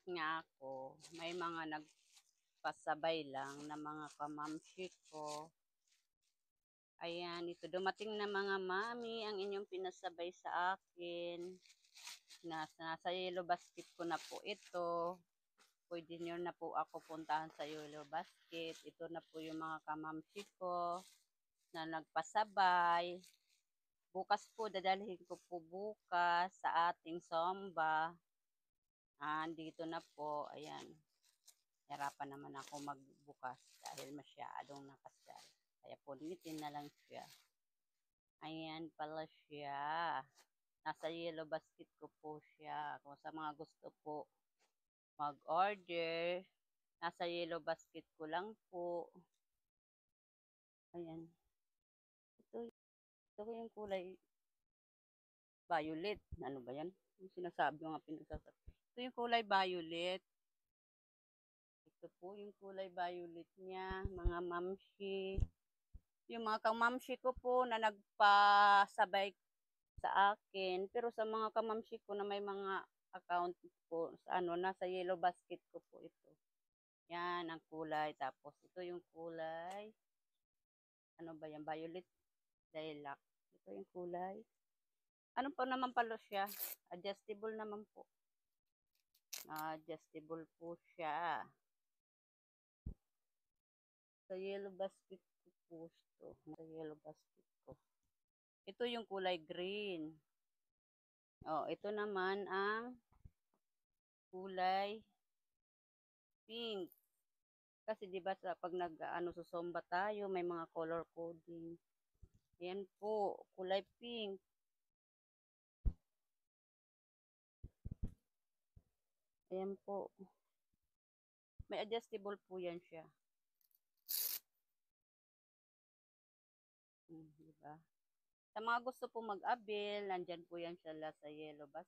nga ako, may mga nagpasabay lang na mga kamamshi ko. Ayan, ito dumating na mga mami ang inyong pinasabay sa akin. Nasa yellow basket ko na po ito. Pwede nyo na po ako puntahan sa yellow basket. Ito na po yung mga kamamshi ko na nagpasabay. Bukas po, dadalhin ko po bukas sa ating Somba. Dito na po, ayan. Hirapan naman ako magbukas dahil masyadong nakasyal. Kaya punitin na lang siya. Ayan pala siya. Nasa yellow basket ko po siya. Kung sa mga gusto po mag-order, nasa yellow basket ko lang po. Ayan. Ito yung kulay violet. Ano ba yan? Yung sinasabi ko nga pinagsasabi. Ito yung kulay violet. Ito po yung kulay violet niya, mga mamshi. Yung mga kamamshi ko po na nagpasabay sa akin. Pero sa mga kamamshi ko na may mga account po sa nasa yellow basket ko po ito. Yan ang kulay. Tapos ito yung kulay. Ano ba yan? Violet lilac. Ito yung kulay. Ano pa naman pala siya? Adjustable naman po. Adjustable po siya. Sa yellow basket ko po ito. Sa yellow basket ko. Ito yung kulay green. Ito naman ang kulay pink. Kasi 'di ba sa pag susomba tayo, may mga color coding. Ayan po, kulay pink. Ayan po. May adjustable po yan siya. Diba? Sa mga gusto po mag-avail, nandyan po yan siya sa yellow basket.